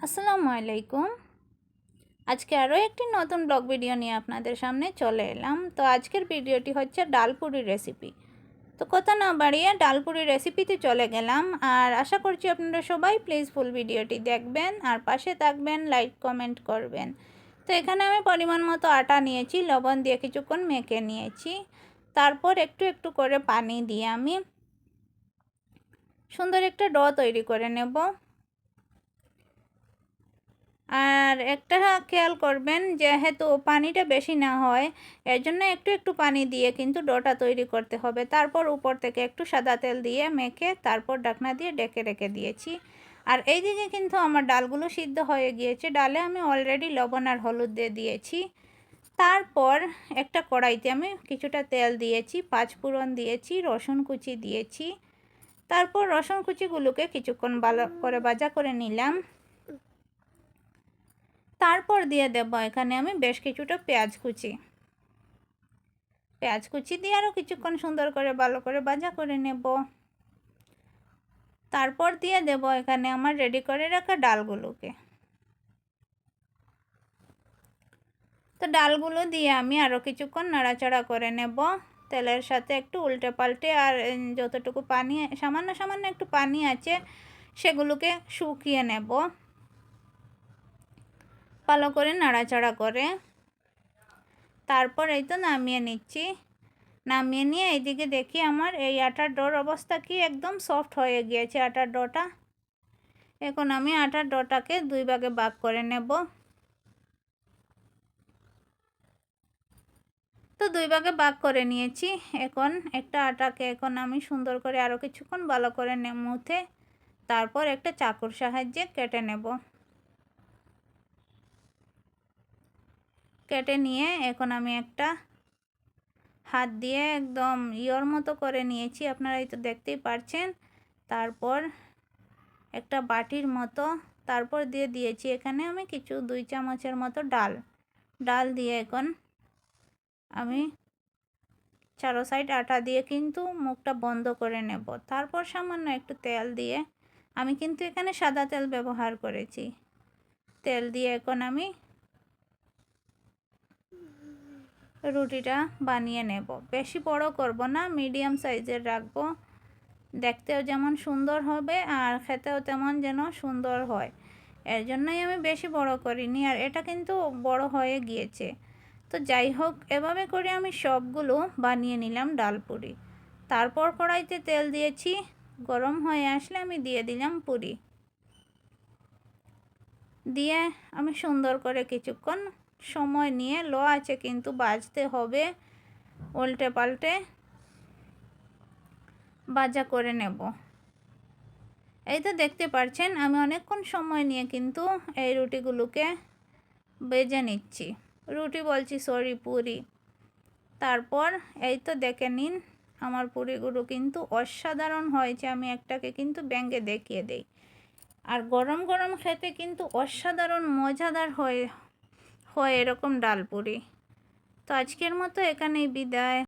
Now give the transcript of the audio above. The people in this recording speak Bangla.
আসসালামু আলাইকুম। আজকে আরও একটি নতুন ব্লগ ভিডিও নিয়ে আপনাদের সামনে চলে এলাম। তো আজকের ভিডিওটি হচ্ছে ডালপুরি রেসিপি। তো কথা না বাড়িয়ে ডালপুরি রেসিপিতে চলে গেলাম। আর আশা করছি আপনারা সবাই প্লিজ ফুল ভিডিওটি দেখবেন আর পাশে থাকবেন, লাইক কমেন্ট করবেন। তো এখানে আমি পরিমাণ মতো আটা নিয়েছি, লবণ দিয়ে কিছুক্ষণ মেখে নিয়েছি। তারপর একটু একটু করে পানি দিয়ে আমি সুন্দর একটা ডো তৈরি করে নেব। আর একটা খেয়াল করবেন, যেহেতু পানিটা বেশি না হয় এর জন্য একটু একটু পানি দিয়ে কিন্তু ডোটা তৈরি করতে হবে। তারপর উপর থেকে একটু সাদা তেল দিয়ে মেখে তারপর ঢাকনা দিয়ে ঢেকে রেখে দিয়েছি। আর এই দিকে কিন্তু আমার ডালগুলো সিদ্ধ হয়ে গিয়েছে। ডালে আমি অলরেডি লবণ আর হলুদ দিয়ে দিয়েছি। তারপর একটা কড়াইতে আমি কিছুটা তেল দিয়েছি, পাঁচফোড়ন দিয়েছি, রসুন কুচি দিয়েছি। তারপর রসুন কুচিগুলোকে কিছুক্ষণ ভালো করে ভাজা করে নিলাম। তারপর দিয়ে দেব এখানে আমি বেশ কিছুটা পেঁয়াজ কুচি দিয়ে আরও কিছুক্ষণ সুন্দর করে ভালো করে ভাজা করে নেব। তারপর দিয়ে দেব এখানে আমার রেডি করে রাখা ডালগুলোকে। তো ডালগুলো দিয়ে আমি আরও কিছুক্ষণ নাড়াচাড়া করে নেব তেলের সাথে একটু উল্টে পাল্টে। আর যতটুকু পানি, সামান্য সামান্য একটু পানি আছে, সেগুলোকে শুকিয়ে নেব ভালো করে নাড়াচাড়া করে। তারপর এই তো নামিয়ে নিচ্ছি। নামিয়ে নিয়ে এইদিকে দেখি আমার এই আটার ডোর অবস্থা কি, একদম সফট হয়ে গিয়েছে আটার ডোটা। এখন আমি আটার ডোটাকে দুই ভাগে ভাগ করে নেব। তো দুই ভাগে ভাগ করে নিয়েছি। এখন একটা আটাকে এখন আমি সুন্দর করে আরও কিছুক্ষণ ভালো করে মুথে তারপর একটা চাকুর সাহায্যে কেটে নেব। কেটে নিয়ে এখন আমি একটা হাত দিয়ে একদম ইয়োর মতো করে নিয়েছি, আপনারা এই তো দেখতেই পারছেন। তারপর একটা বাটির মতো তারপর দিয়ে দিয়েছি এখানে আমি কিছু 2 চামচের মতো ডাল দিয়ে এখন আমি চারো সাইড আটা দিয়ে কিন্তু মুখটা বন্ধ করে নেব। তারপর সামান্য একটু তেল দিয়ে, আমি কিন্তু এখানে সাদা তেল ব্যবহার করেছি, তেল দিয়ে এখন আমি রুটিটা বানিয়ে নেব। বেশি বড় করব না, মিডিয়াম সাইজের রাখবো, দেখতেও যেমন সুন্দর হবে আর খেতেও তেমন যেন সুন্দর হয়। এর জন্যই আমি বেশি বড় করিনি, আর এটা কিন্তু বড় হয়ে গিয়েছে। তো যাই হোক, এভাবে করে আমি সবগুলো বানিয়ে নিলাম ডালপুরি। তারপর কড়াইতে তেল দিয়েছি, গরম হয়ে আসলে আমি দিয়ে দিলাম পুরি। দিয়ে আমি সুন্দর করে কিছুক্ষণ সময় নিয়ে লো আঁচে কিন্তু ভাজতে হবে, উল্টে পাল্টে ভাজা করে নেব। এই তো দেখতে পাচ্ছেন আমি অনেকক্ষণ সময় নিয়ে কিন্তু এই রুটিগুলোকে ভেজে নিচ্ছি। রুটি বলছি, সরি, পুরি। তারপর এই তো দেখে নিন আমার পুরিগুলো কিন্তু অসাধারণ হয়েছে। আমি একটাকে কিন্তু ভেঙে দেখিয়ে দেই। আর গরম গরম খেতে কিন্তু অসাধারণ মজাদার হয় এরকম ডালপুরি। তো আজকের মতো এখানেই বিদায়।